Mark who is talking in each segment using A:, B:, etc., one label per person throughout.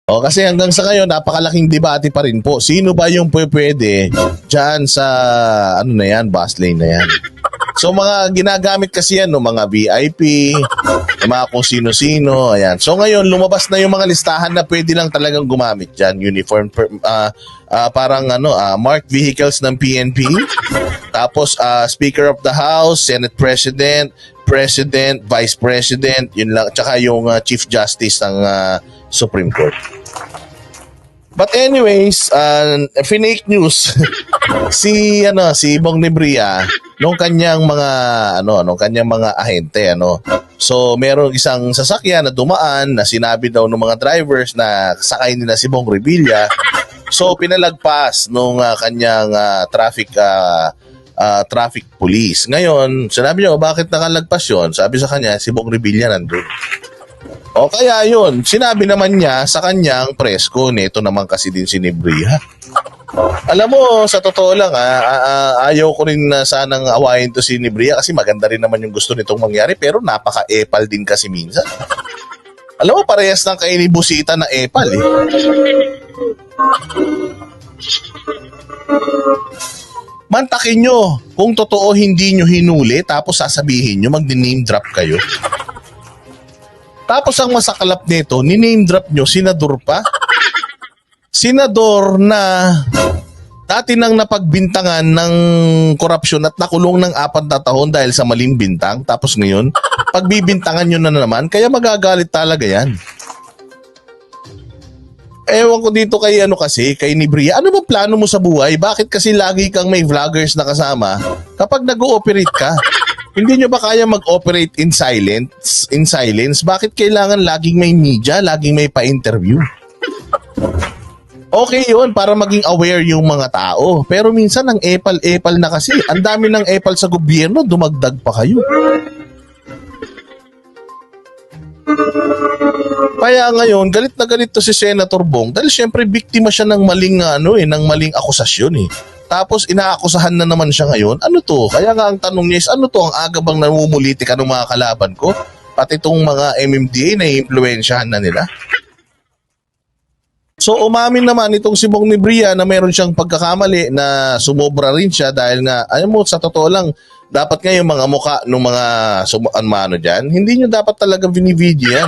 A: O kasi hanggang sa ngayon, napakalaking debate pa rin po. Sino ba yung pwede dyan sa ano na yan, bus lane na yan? So mga ginagamit kasi yan, no, mga VIP, mga kung sino-sino, ayan. So ngayon, lumabas na yung mga listahan na pwede lang talagang gumamit dyan. Uniform, parang marked vehicles ng PNP. Tapos Speaker of the House, Senate President, President, Vice President, yun lang. Tsaka yung Chief Justice ng Supreme Court. But anyways, fake news si Bong Nebria nung kanyang mga ahente So merong isang sasakyan na dumaan na sinabi daw ng mga drivers na sakay nila si Bong Revilla. So pinalagpas nung kanyang traffic police. Ngayon, sinabi niya, bakit nakalagpas yun? Sabi sa kanya, si Bong Revilla nandun. O kaya yun, sinabi naman niya sa kanyang presko, neto naman kasi din si Nebria. Alam mo, sa totoo lang, ayaw ko rin na sanang awayin to si Nebria kasi maganda rin naman yung gusto nitong mangyari pero napaka-epal din kasi minsan. Alam mo, parehas ng kainibusita na epal eh. Mantakin nyo, kung totoo hindi nyo hinuli tapos sasabihin nyo, mag-name drop kayo. Tapos ang masaklap nito, ni-name drop nyo, senador pa. Senador na dati nang napagbintangan ng korupsyon at nakulong ng 4 na taon dahil sa maling bintang. Tapos ngayon, pagbibintangan nyo na naman, kaya magagalit talaga yan. Ewan ko dito kay kay Nebria. Ano ba plano mo sa buhay? Bakit kasi lagi kang may vloggers na kasama kapag nag-ooperate ka? Hindi nyo ba kaya mag-operate in silence? Bakit kailangan laging may media, laging may pa-interview? Okay yun, para maging aware yung mga tao. Pero minsan ang epal-epal na kasi. Ang dami ng epal sa gobyerno, dumagdag pa kayo. Kaya ngayon, galit na galit to si Senator Bong dahil syempre biktima siya ng maling maling akusasyon eh. Tapos inaakusahan na naman siya ngayon. Ano to? Kaya nga ang tanong niya is, ano to? Ang aga bang namumulitika ng mga kalaban ko? Pati itong mga MMDA na i-impluensyahan na nila. So umamin naman itong si Bong Nebria na meron siyang pagkakamali na sumobra rin siya dahil nga, alam mo, sa totoo lang, dapat nga yung mga muka ng mga dyan, hindi nyo dapat talagang binivideo yan.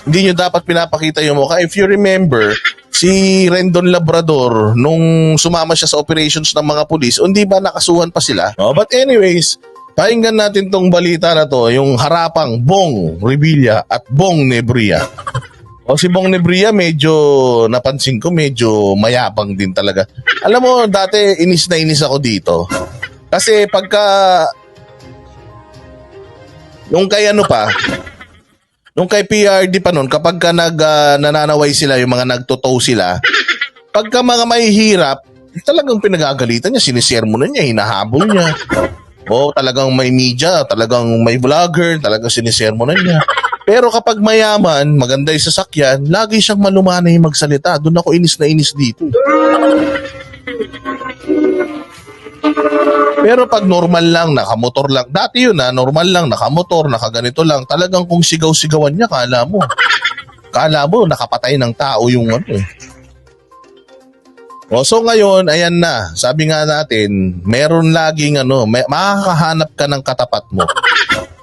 A: Hindi nyo dapat pinapakita yung muka. If you remember, si Rendon Labrador, nung sumama siya sa operations ng mga pulis, hindi ba nakasuhan pa sila? No? But anyways, pakinggan natin tong balita na to, yung harapang Bong Revilla at Bong Nebria. O si Bong Nebria, medyo napansin ko, medyo mayabang din talaga. Alam mo, dati inis na inis ako dito. Kasi pagka, nung kay PRD pa nun, kapag ka nananaway sila, yung mga nagtotow sila, pagka mga mahihirap, talagang pinagagalitan niya, sinisermonan niya, hinahabol niya. O talagang may media, talagang may vlogger, talagang sinisermonan niya. Pero kapag mayaman, maganda yung sasakyan, lagi siyang malumanay magsalita. Doon ako inis na inis dito. Pero pag normal lang, nakamotor lang, dati yun normal lang, nakamotor, nakaganito lang, talagang kung sigaw-sigawan niya, kala mo, nakapatay ng tao yung so ngayon, ayan na, sabi nga natin, meron laging makakahanap ka ng katapat mo.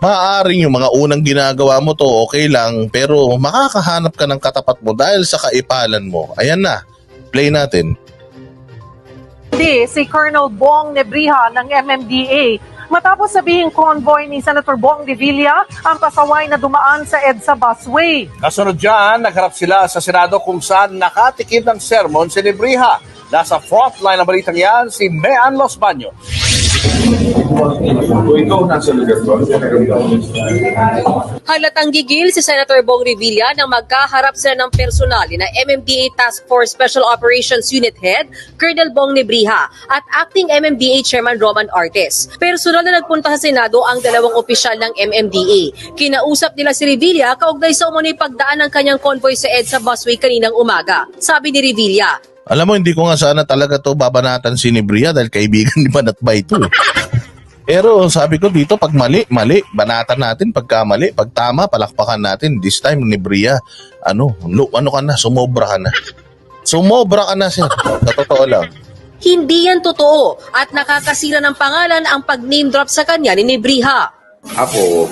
A: Maaaring yung mga unang ginagawa mo to, okay lang, pero makakahanap ka ng katapat mo dahil sa kaipalan mo. Ayan na, play natin.
B: Si Colonel Bong Nebria ng MMDA matapos sabihing convoy ni Senator Bong Revilla ang pasaway na dumaan sa EDSA busway.
C: Kasunod dyan, nagharap sila sa Senado kung saan nakatikim ng sermon si Nebria. Nasa frontline ng balitang yan, si Mean Los Baños.
D: Halatang gigil si Senator Bong Revilla nang magkaharap sila ng personal na MMDA Task Force Special Operations Unit Head, Colonel Bong Nebria, at Acting MMDA Chairman Roman Artes. Personal na nagpunta sa Senado ang dalawang opisyal ng MMDA. Kinausap nila si Revilla kaugnay sa umunoy pagdaan ng kanyang convoy sa EDSA busway kaninang umaga. Sabi ni Revilla,
A: alam mo, hindi ko nga sana talaga to babanatan si Nebria dahil kaibigan ni Manatbay ito. Pero sabi ko dito, pag mali, mali. Banatan natin pagka mali. Pag tama, palakpakan natin. This time, ni Bria, ano ka na, sumobra ka na. Sumobra ka na, sir. Sa totoo lang.
D: Hindi yan totoo at nakakasira ng pangalan ang pag-name drop sa kanya ni Nebriha.
E: Ako,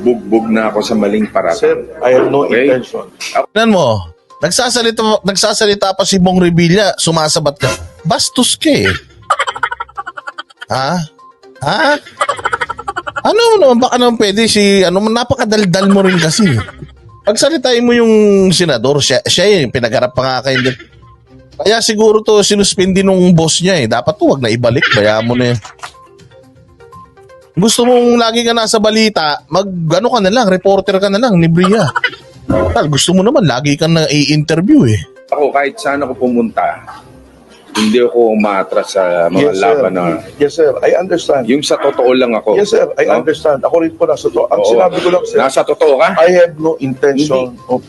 E: bugbog na ako sa maling paraan.
F: Sir, I have no
E: Okay.
F: intention.
A: Tignan mo, nagsasalita pa si Bong Revilla, sumasabat ka. Bastos ka eh. Ha? Ha? Ano naman, baka naman pwede napakadaldal mo rin kasi. Pagsalitain mo yung senador, siya yung pinagharap pa nga kayo din. Kaya siguro to sinuspindi nung boss niya eh. Dapat to, wag na ibalik, kaya mo na yun. Gusto mong lagi ka nasa balita, ano ka na lang, reporter ka na lang, ni Bria. Gusto mo naman, lagi ka na i-interview eh.
E: Ako, kahit saan ako pumunta, hindi ako umatras sa mga
F: Yes, sir.
E: laban na...
F: Yes, sir. I understand.
E: Yung sa totoo lang ako.
F: Yes, sir. I
E: No?
F: understand. Ako rin po nasa to. Ang
E: Oo.
F: sinabi ko lang, sir,
E: Nasa totoo ka?
F: I have no intention of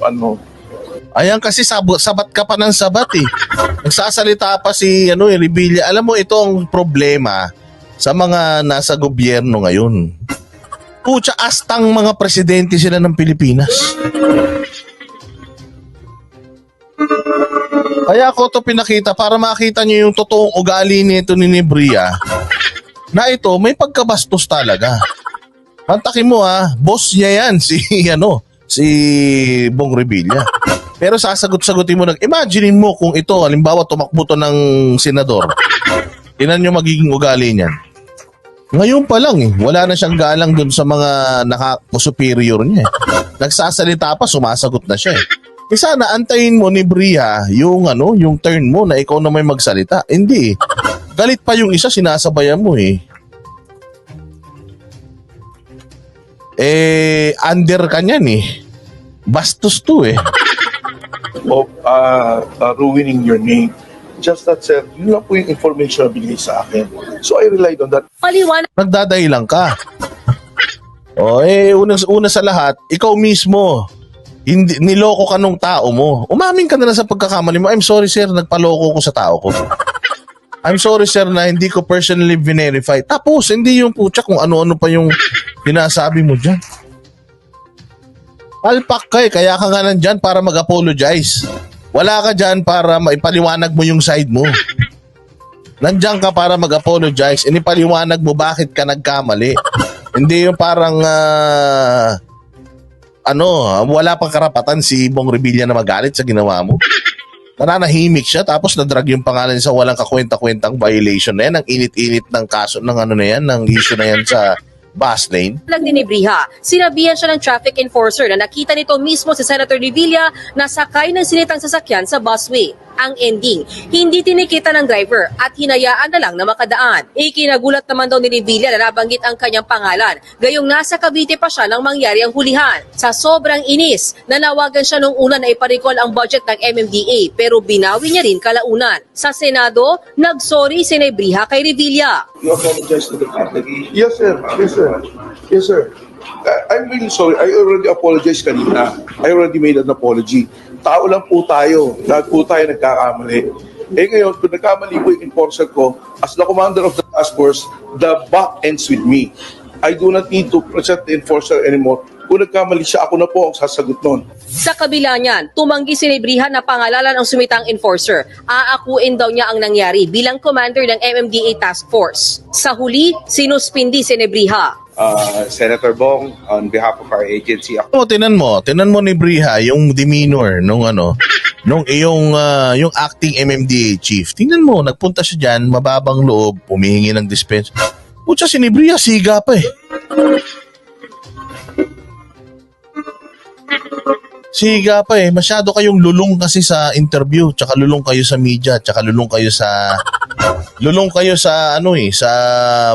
A: Ayan kasi sabat ka pa ng sabat eh. Nagsasalita pa si Revilla. Alam mo, ito ang problema sa mga nasa gobyerno ngayon. Pucha, astang mga presidente sila ng Pilipinas. Kaya ako to pinakita para makita niyo yung totoong ugali nito ni Nebria na ito may pagkabastos talaga. Pantakin mo boss niya yan si Bong Revilla. Pero sasagot-sagutin mo imagine mo kung ito halimbawa tumakbo to ng senador. Tingnan niyo magiging ugali niyan. Ngayon pa lang wala na siyang galang dun sa mga superior niya. Nagsasalita pa, sumasagot na siya eh. Sana antayin mo ni Bria yung turn mo na ikaw na may magsalita. Hindi. Galit pa yung isa, sinasabayan mo eh. Under ka niyan eh. Bastos to eh.
F: ruining your name. Just that, sir, yun lang po yung information na binigay sa akin. So I relied on that.
D: Paliwanag
A: Nagdadahilan ka. Una sa lahat, ikaw mismo, niloko ka nung tao mo. Umamin ka na lang sa pagkakamali mo. I'm sorry sir, nagpaloko ko sa tao ko. I'm sorry sir na hindi ko personally verify. Tapos, hindi yung putya kung ano-ano pa yung pinasabi mo dyan. Palpak ka kaya ka nga nandyan para mag-apologize. Wala ka dyan para maipaliwanag mo yung side mo. Nandyan ka para mag-apologize. Inipaliwanag mo bakit ka nagkamali. Hindi yung parang wala pang karapatan si Bong Revilla na magalit sa ginawa mo. Nananahimik siya tapos nadrag yung pangalan sa walang kakwenta-kwentang violation na yan. Ang init-init ng kaso ng issue na yan sa bus lane.
D: ni Nebriha, sinabihan siya ng traffic enforcer na nakita nito mismo si Senator Revilla na sakay ng sinitang sasakyan sa busway. Ang ending, hindi tinikita ng driver at hinayaan na lang na makadaan. Ikinagulat naman daw ni Revilla na nabanggit ang kanyang pangalan. Gayong nasa Cavite pa siya nang mangyari ang hulihan. Sa sobrang inis, nanawagan siya nung una na iparicall ang budget ng MMDA pero binawi niya rin kalaunan. Sa Senado, nagsorry si Nebriha kay Revilla.
F: You apologize to the public. Yes, sir. Yes, sir. Yes, sir. I'm really sorry. I already apologized kanina. I already made an apology. Tao lang po tayo. Lahat po tayo nagkakamali. Ngayon, kung nagkamali po yung enforcer ko, as the commander of the task force, the buck ends with me. I do not need to present the enforcer anymore. Kung nagkamali siya, ako na po ang sasagot nun.
D: Sa kabila niyan, tumanggi si Nebriha na pangalanan ang sumitang enforcer. Aakuin daw niya ang nangyari bilang commander ng MMDA Task Force. Sa huli, sinuspindi si Nebriha.
E: Senator Bong, on behalf of our agency,
A: Tinan mo ni Briha yung demeanor nung yung acting MMDA chief. Tingnan mo, nagpunta siya diyan, mababang loob, humihingi ng dispense. Putya si Briha, siga pa eh. Siga pa eh. Masyado kayong lulong kasi sa interview, tsaka lulong kayo sa media, tsaka lulong kayo sa sa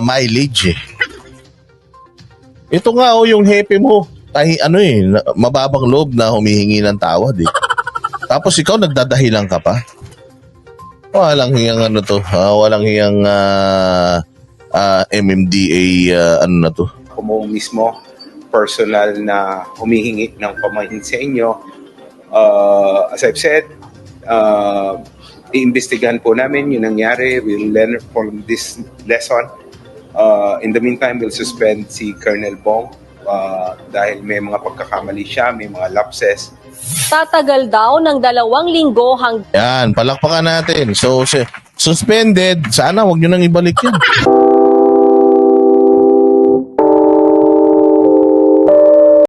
A: mileage eh. Ito nga yung hepe mo, mababang loob na humihingi ng tawad eh. Tapos ikaw nagdadahilan ka pa. Walang hiyang walang hiyang MMDA
E: ako mo mismo, personal na humihingi ng pamahin sa inyo. As I've said, iimbestigahan po namin yung nangyari. We'll learn from this lesson. In the meantime, we'll suspend si Colonel Bong dahil may mga pagkakamali siya, may mga lapses.
D: Tatagal daw ng 2 linggo
A: Yan, palakpakan natin. So, suspended. Sana wag nyo nang ibalik yan.